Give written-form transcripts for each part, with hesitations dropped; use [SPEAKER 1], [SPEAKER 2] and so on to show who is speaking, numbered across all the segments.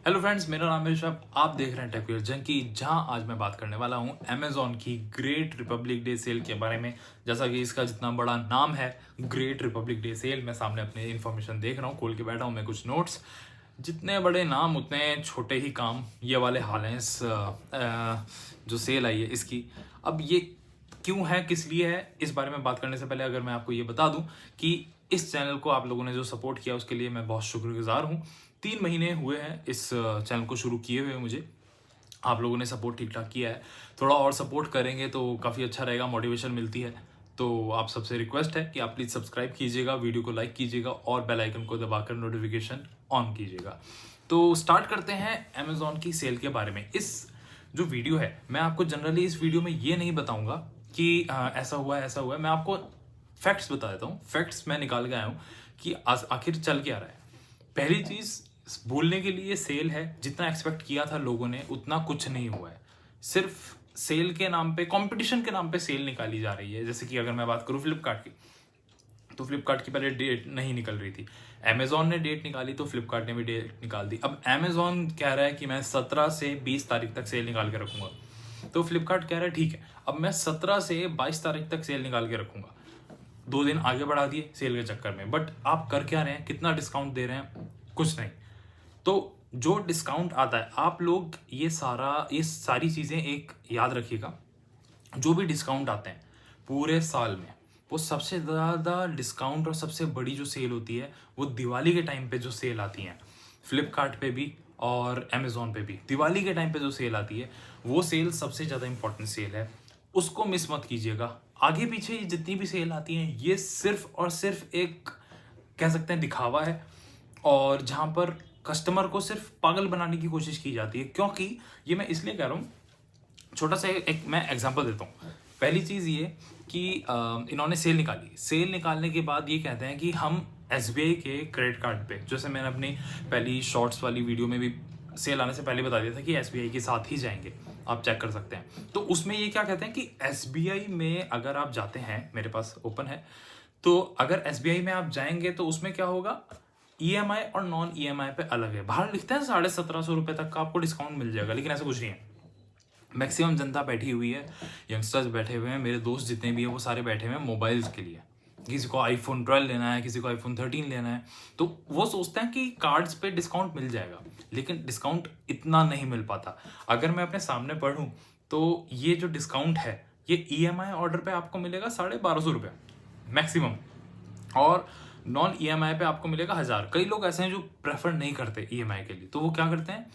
[SPEAKER 1] Hello friends, मेरा नाम है ऋषभ। आप देख रहे हैं टेक जंकी, जहां आज मैं बात करने वाला हूं अमेजॉन की ग्रेट रिपब्लिक डे सेल के बारे में। जैसा कि इसका जितना बड़ा नाम है ग्रेट रिपब्लिक डे सेल, मैं सामने अपने इन्फॉर्मेशन देख रहा हूं, खोल के बैठा हूं मैं कुछ नोट्स। जितने बड़े नाम उतने छोटे ही काम, ये वाले हाल हैं इस जो सेल आई है इसकी। अब ये क्यों है, किस लिए है, इस बारे में बात करने से पहले अगर मैं आपको ये बता दूं कि इस चैनल को आप लोगों ने जो सपोर्ट किया उसके लिए मैं बहुत शुक्रगुजार हूँ। 3 महीने हुए हैं इस चैनल को शुरू किए हुए मुझे। आप लोगों ने सपोर्ट ठीक ठाक किया है, थोड़ा और सपोर्ट करेंगे तो काफ़ी अच्छा रहेगा, मोटिवेशन मिलती है। तो आप सबसे रिक्वेस्ट है कि आप प्लीज़ सब्सक्राइब कीजिएगा, वीडियो को लाइक कीजिएगा और बेल आइकन को दबाकर नोटिफिकेशन ऑन कीजिएगा। तो स्टार्ट करते हैं अमेजॉन की सेल के बारे में। इस जो वीडियो है, मैं आपको जनरली इस वीडियो में ये नहीं बताऊंगा कि ऐसा हुआ है ऐसा हुआ है। मैं आपको फैक्ट्स बता देता हूँ। फैक्ट्स मैं निकाल के आया हूँ कि आखिर चल क्या रहा है। पहली चीज़, बोलने के लिए सेल है, जितना एक्सपेक्ट किया था लोगों ने उतना कुछ नहीं हुआ है। सिर्फ सेल के नाम पे, कंपटीशन के नाम पे सेल निकाली जा रही है। जैसे कि अगर मैं बात करूँ फ्लिपकार्ट की, तो फ्लिपकार्ट की पहले डेट नहीं निकल रही थी, अमेजॉन ने डेट निकाली तो फ्लिपकार्ट ने भी डेट निकाल दी। अब अमेजॉन कह रहा है कि मैं 17 से 20 तारीख तक सेल निकाल के रखूंगा, तो फ्लिपकार्ट कह रहा है ठीक है, अब मैं 17 से 22 तारीख तक सेल निकाल के रखूंगा। 2 दिन आगे बढ़ा दिए सेल के चक्कर में। बट आप कर क्या रहे हैं, कितना डिस्काउंट दे रहे हैं? कुछ नहीं। तो जो डिस्काउंट आता है, आप लोग ये सारी चीज़ें एक याद रखिएगा। जो भी डिस्काउंट आते हैं पूरे साल में, वो सबसे ज़्यादा डिस्काउंट और सबसे बड़ी जो सेल होती है वो दिवाली के टाइम पे जो सेल आती हैं, फ्लिपकार्ट पे भी और अमेज़ॉन पे भी। दिवाली के टाइम पे जो सेल आती है वो सेल सबसे ज़्यादा इंपॉर्टेंट सेल है, उसको मिस मत कीजिएगा। आगे पीछे जितनी भी सेल आती हैं ये सिर्फ और सिर्फ एक, कह सकते हैं, दिखावा है, और जहाँ पर कस्टमर को सिर्फ पागल बनाने की कोशिश की जाती है। क्योंकि ये मैं इसलिए कह रहा हूँ, छोटा सा एक मैं एग्जांपल देता हूँ। पहली चीज़ ये कि इन्होंने सेल निकाली, सेल निकालने के बाद ये कहते हैं कि हम SBI के क्रेडिट कार्ड पे, जैसे मैंने अपनी पहली शॉर्ट्स वाली वीडियो में भी सेल आने से पहले बता दिया था कि SBI के साथ ही जाएंगे, आप चेक कर सकते हैं। तो उसमें ये क्या कहते हैं कि SBI में अगर आप जाते हैं, मेरे पास ओपन है, तो अगर SBI में आप जाएंगे तो उसमें क्या होगा, EMI और नॉन EMI पे अलग है। बाहर लिखते हैं 1750 रुपये तक का आपको डिस्काउंट मिल जाएगा, लेकिन ऐसा कुछ नहीं है। मैक्सिमम जनता बैठी हुई है, यंगस्टर्स बैठे हुए हैं, मेरे दोस्त जितने भी हैं वो सारे बैठे हुए हैं मोबाइल्स के लिए। किसी को iPhone 12 लेना है, किसी को iPhone 13 लेना है, तो वो सोचते हैं कि कार्ड्स पे डिस्काउंट मिल जाएगा, लेकिन डिस्काउंट इतना नहीं मिल पाता। अगर मैं अपने सामने पढ़ूँ तो ये जो डिस्काउंट है ये EMI ऑर्डर पे आपको मिलेगा 1250 रुपये मैक्सिमम, और नॉन EMI पे आपको मिलेगा 1000। कई लोग ऐसे हैं जो प्रेफर नहीं करते EMI के लिए, तो वो क्या करते हैं,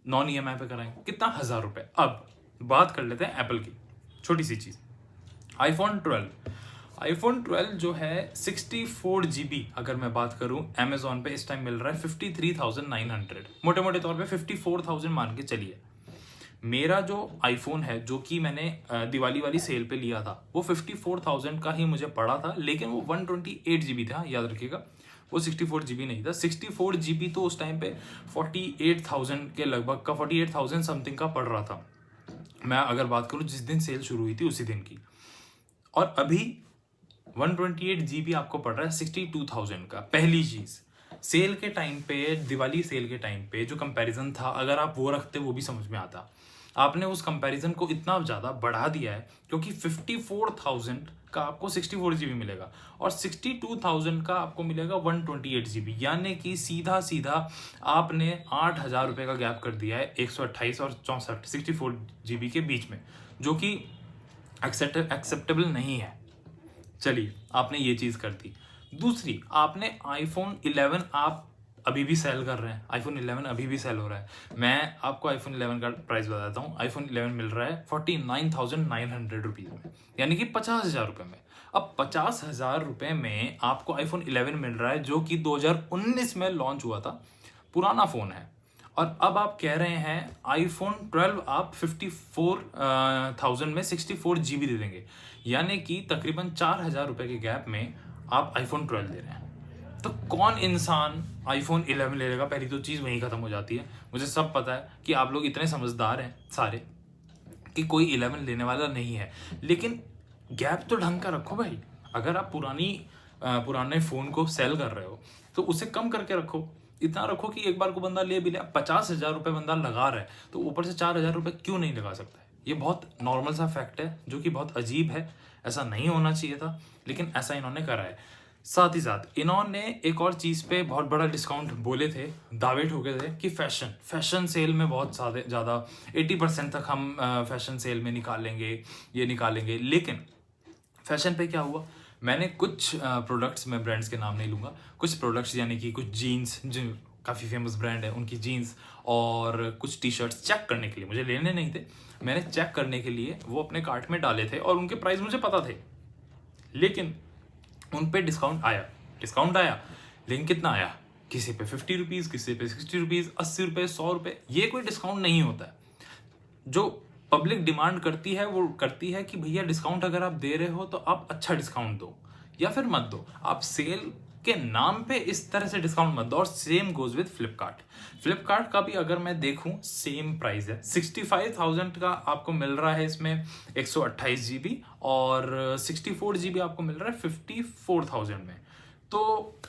[SPEAKER 1] नॉन EMI पे कराएंगे। कितना? 1000 रुपये। अब बात कर लेते हैं एप्पल की, छोटी सी चीज़, आईफोन 12 जो है 64 GB, अगर मैं बात करूं अमेजोन पे इस टाइम मिल रहा है 53,900, मोटे मोटे तौर पे 54,000 मान के चलिए। मेरा जो आईफोन है, जो कि मैंने दिवाली वाली सेल पे लिया था, वो 54,000 का ही मुझे पड़ा था, लेकिन वो 128 GB था, याद रखिएगा, वो 64 GB नहीं था। 64 GB तो उस टाइम पे 48,000 के लगभग का, 48,000 समथिंग का पड़ रहा था, मैं अगर बात करूं जिस दिन सेल शुरू हुई थी उसी दिन की। और अभी 128 GB आपको पड़ रहा है 62,000 का। पहली चीज़, सेल के टाइम पे, दिवाली सेल के टाइम पे जो कंपैरिजन था, अगर आप वो रखते वो भी समझ में आता। आपने उस कंपैरिजन को इतना ज़्यादा बढ़ा दिया है क्योंकि 54,000 का आपको 64 GB मिलेगा और 62,000 का आपको मिलेगा 128 GB, यानी कि सीधा सीधा आपने 8,000 रुपये का गैप कर दिया है 128 और 64 64 GB के बीच में, जो कि एक्सेप्टेबल नहीं है। चलिए, आपने ये चीज़ कर दी। दूसरी, आपने iPhone 11 आप अभी भी सेल कर रहे हैं, iPhone 11 अभी भी सेल हो रहा है। मैं आपको iPhone 11 का प्राइस बताता हूँ। iPhone 11 मिल रहा है 49,900 रुपीज़ में, यानी कि 50,000 रुपये में। अब 50,000 रुपये में आपको iPhone 11 मिल रहा है, जो कि 2019 में लॉन्च हुआ था, पुराना फ़ोन है। और अब आप कह रहे हैं iPhone 12 आप 54,000 में 64 GB दे देंगे, यानी कि तकरीबन 4,000 रुपये के गैप में आप iPhone 12 दे रहे हैं। तो कौन इंसान iPhone 11 ले लेगा? पहली तो चीज़ वहीं ख़त्म हो जाती है। मुझे सब पता है कि आप लोग इतने समझदार हैं सारे कि कोई 11 लेने वाला नहीं है, लेकिन गैप तो ढंग का रखो भाई। अगर आप पुराने फ़ोन को सेल कर रहे हो तो उसे कम करके रखो। इतना रखो कि एक बार को बंदा ले भी ले, 50,000 रुपये बंदा लगा रहा है तो ऊपर से 4,000 रुपये क्यों नहीं लगा सकता है। ये बहुत नॉर्मल सा फैक्ट है जो कि बहुत अजीब है, ऐसा नहीं होना चाहिए था, लेकिन ऐसा इन्होंने करा है। साथ ही साथ इन्होंने एक और चीज़ पे बहुत बड़ा डिस्काउंट बोले थे, दावे ठोके थे कि फैशन सेल में बहुत ज़्यादा 80% तक हम फैशन सेल में निकालेंगे, ये निकालेंगे। लेकिन फैशन पे क्या हुआ, मैंने कुछ प्रोडक्ट्स, मैं ब्रांड्स के नाम नहीं लूँगा, कुछ प्रोडक्ट्स यानी कि कुछ जीन्स जो काफ़ी फेमस ब्रांड है उनकी जीन्स और कुछ टी शर्ट्स चेक करने के लिए, मुझे लेने नहीं थे, मैंने चेक करने के लिए वो अपने कार्ट में डाले थे और उनके प्राइस मुझे पता थे। लेकिन उन पे डिस्काउंट आया, लेकिन कितना आया, किसी पे 50 रुपीज़, किसी पे 60 रुपीज़, 80 रुपये, 100 रुपये। ये कोई डिस्काउंट नहीं होता है। जो पब्लिक डिमांड करती है वो करती है कि भैया डिस्काउंट अगर आप दे रहे हो तो आप अच्छा डिस्काउंट दो या फिर मत दो, आप सेल के नाम पे इस तरह से डिस्काउंट मत दो। और सेम गोज विद फ्लिपकार्ट का भी अगर मैं देखूं सेम प्राइस है, 65,000 का आपको मिल रहा है इसमें 128 GB और 64 GB आपको मिल रहा है 54,000 में। तो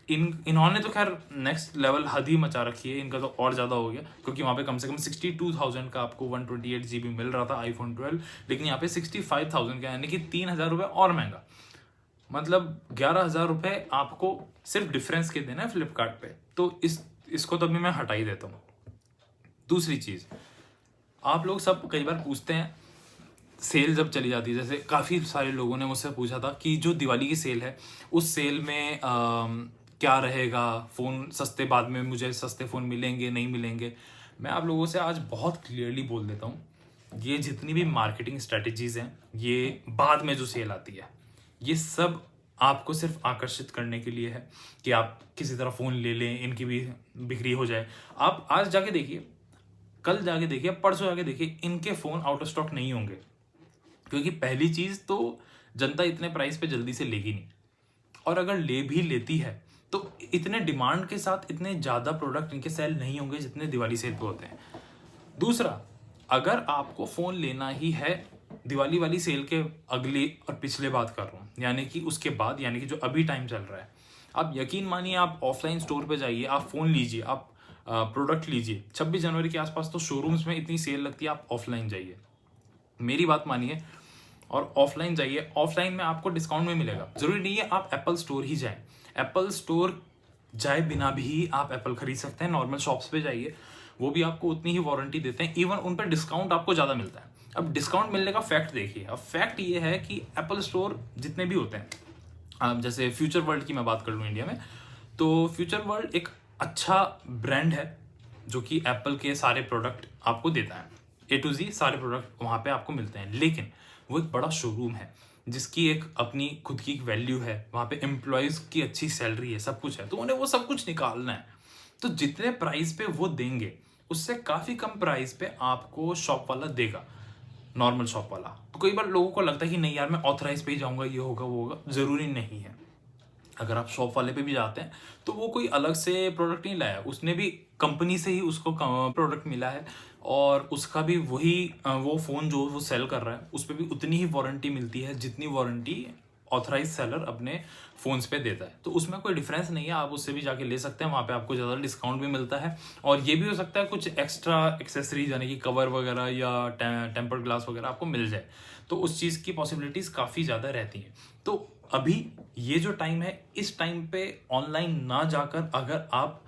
[SPEAKER 1] इन्होंने तो खैर नेक्स्ट लेवल हद ही मचा रखी है, इनका तो और ज़्यादा हो गया, क्योंकि वहाँ पे कम से कम 62,000 का आपको 128 GB मिल रहा था iPhone 12, लेकिन यहाँ पे 65,000 का, यानी कि 3,000 रुपये और महंगा, मतलब 11,000 रुपये आपको सिर्फ डिफरेंस के देना है फ्लिपकार्ट पे। तो इसको तो अभी मैं हटा ही देता हूँ। दूसरी चीज़, आप लोग सब कई बार पूछते हैं सेल जब चली जाती है, जैसे काफ़ी सारे लोगों ने मुझसे पूछा था कि जो दिवाली की सेल है उस सेल में क्या रहेगा, फ़ोन सस्ते, बाद में मुझे सस्ते फ़ोन मिलेंगे नहीं मिलेंगे। मैं आप लोगों से आज बहुत क्लियरली बोल देता हूँ, ये जितनी भी मार्केटिंग स्ट्रेटजीज़ हैं, ये बाद में जो सेल आती है, ये सब आपको सिर्फ आकर्षित करने के लिए है कि आप किसी तरह फ़ोन ले लें, इनकी भी बिक्री हो जाए। आप आज जाके देखिए, कल जाके देखिए, परसों जाके देखिए, इनके फ़ोन आउट ऑफ स्टॉक नहीं होंगे, क्योंकि पहली चीज़ तो जनता इतने प्राइस पे जल्दी से लेगी नहीं, और अगर ले भी लेती है तो इतने डिमांड के साथ इतने ज़्यादा प्रोडक्ट इनके सेल नहीं होंगे जितने दिवाली सेल पे होते हैं। दूसरा, अगर आपको फ़ोन लेना ही है दिवाली वाली सेल के अगले और पिछले बात कर रहा हूँ, यानी कि उसके बाद, यानी कि जो अभी टाइम चल रहा है, आप यकीन मानिए, आप ऑफलाइन स्टोर पे जाइए, आप फ़ोन लीजिए, आप प्रोडक्ट लीजिए। 26 जनवरी के आसपास तो शोरूम्स में इतनी सेल लगती है, आप ऑफलाइन जाइए, मेरी बात मानिए, और ऑफलाइन जाइए। ऑफलाइन में आपको डिस्काउंट में मिलेगा। ज़रूरी नहीं है आप एप्पल स्टोर ही जाएं, एप्पल स्टोर जाए बिना भी आप एप्पल खरीद सकते हैं। नॉर्मल शॉप्स पे जाइए, वो भी आपको उतनी ही वारंटी देते हैं, इवन उन पर डिस्काउंट आपको ज़्यादा मिलता है। अब डिस्काउंट मिलने का फैक्ट देखिए, अब फैक्ट ये है कि एप्पल स्टोर जितने भी होते हैं, अब जैसे फ्यूचर वर्ल्ड की मैं बात कर लूँ इंडिया में, तो फ्यूचर वर्ल्ड एक अच्छा ब्रांड है जो कि एप्पल के सारे प्रोडक्ट आपको देता है, A to Z सारे प्रोडक्ट वहाँ पे आपको मिलते हैं। लेकिन वो एक बड़ा शोरूम है जिसकी एक अपनी खुद की एक वैल्यू है, वहाँ पे एम्प्लॉयज़ की अच्छी सैलरी है, सब कुछ है, तो उन्हें वो सब कुछ निकालना है। तो जितने प्राइस पे वो देंगे उससे काफ़ी कम प्राइस पे आपको शॉप वाला देगा, नॉर्मल शॉप वाला। तो कई बार लोगों को लगता है कि नहीं यार, मैं ऑथराइज पे ही जाऊँगा, ये होगा वो होगा, ज़रूरी नहीं है। अगर आप शॉप वाले पे भी जाते हैं तो वो कोई अलग से प्रोडक्ट नहीं लाया, उसने भी कंपनी से ही उसको प्रोडक्ट मिला है, और उसका भी वही वो फ़ोन जो वो सेल कर रहा है उस पर भी उतनी ही वारंटी मिलती है जितनी वारंटी ऑथराइज सेलर अपने फ़ोन्स पे देता है। तो उसमें कोई डिफरेंस नहीं है, आप उससे भी जाके ले सकते हैं, वहाँ पे आपको ज़्यादा डिस्काउंट भी मिलता है। और ये भी हो सकता है कुछ एक्स्ट्रा एक्सेसरीज यानी कि कवर वगैरह या टेम्पर्ड ग्लास वगैरह आपको मिल जाए, तो उस चीज़ की पॉसिबिलिटीज़ काफ़ी ज़्यादा रहती हैं। तो अभी ये जो टाइम है, इस टाइम पे ऑनलाइन ना जाकर अगर आप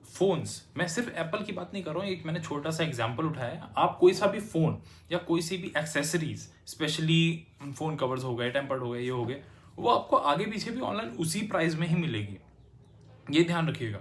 [SPEAKER 1] फ़ोन्स, मैं सिर्फ एप्पल की बात नहीं कर रहा हूँ, एक मैंने छोटा सा एग्जांपल उठाया है, आप कोई सा भी फ़ोन या कोई सी भी एक्सेसरीज, स्पेशली फ़ोन कवर्स हो गए, टेम्पर्ड हो गए, ये हो गए, वो आपको आगे पीछे भी ऑनलाइन उसी प्राइस में ही मिलेगी। ये ध्यान रखिएगा।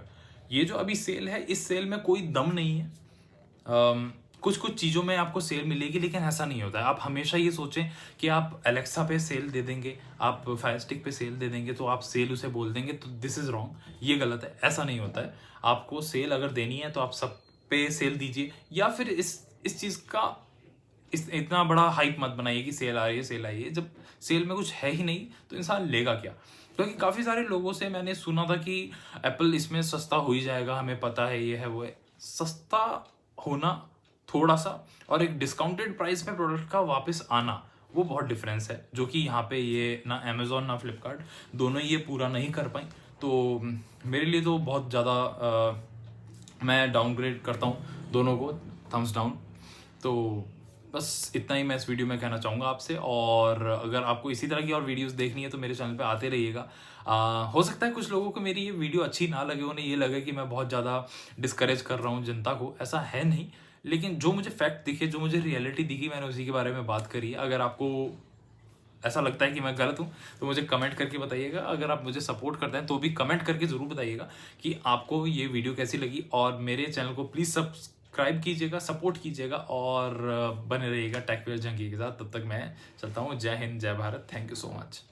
[SPEAKER 1] ये जो अभी सेल है, इस सेल में कोई दम नहीं है। कुछ कुछ चीज़ों में आपको सेल मिलेगी, लेकिन ऐसा नहीं होता है। आप हमेशा ये सोचें कि आप एलेक्सा पे सेल दे देंगे, आप फायर स्टिक पे सेल दे देंगे तो आप सेल उसे बोल देंगे, तो दिस इज़ रॉन्ग, ये गलत है, ऐसा नहीं होता है। आपको सेल अगर देनी है तो आप सब पे सेल दीजिए, या फिर इस चीज़ का इतना बड़ा हाइप मत बनाइए कि सेल आ रही है, सेल आई है, जब सेल में कुछ है ही नहीं तो इंसान लेगा क्या। क्योंकि काफ़ी सारे लोगों से मैंने सुना था कि एप्पल इसमें सस्ता हो ही जाएगा, हमें पता है, ये है वो है। सस्ता होना थोड़ा सा और एक डिस्काउंटेड प्राइस में प्रोडक्ट का वापस आना, वो बहुत डिफरेंस है, जो कि यहाँ पे ये ना अमेज़ॉन ना फ्लिपकार्ट दोनों ये पूरा नहीं कर पाई। तो मेरे लिए तो बहुत ज़्यादा मैं डाउनग्रेड करता हूँ दोनों को, थम्स डाउन। तो बस इतना ही मैं इस वीडियो में कहना चाहूँगा आपसे। और अगर आपको इसी तरह की और वीडियोस देखनी है तो मेरे चैनल पे आते रहिएगा। हो सकता है कुछ लोगों को मेरी ये वीडियो अच्छी ना लगे, उन्हें ये लगे कि मैं बहुत ज़्यादा डिस्करेज कर रहा हूँ जनता को, ऐसा है नहीं। लेकिन जो मुझे फैक्ट दिखे, जो मुझे रियलिटी दिखी, मैंने उसी के बारे में बात करी है। अगर आपको ऐसा लगता है कि मैं गलत हूँ तो मुझे कमेंट करके बताइएगा। अगर आप मुझे सपोर्ट करते हैं तो भी कमेंट करके ज़रूर बताइएगा कि आपको ये वीडियो कैसी लगी। और मेरे चैनल को प्लीज़ सब्सक्राइब कीजिएगा, सपोर्ट कीजिएगा और बने रहिएगा टेक विद जंकी के साथ। तब तक मैं चलता हूँ। जय हिंद, जय Bharat, thank you so much.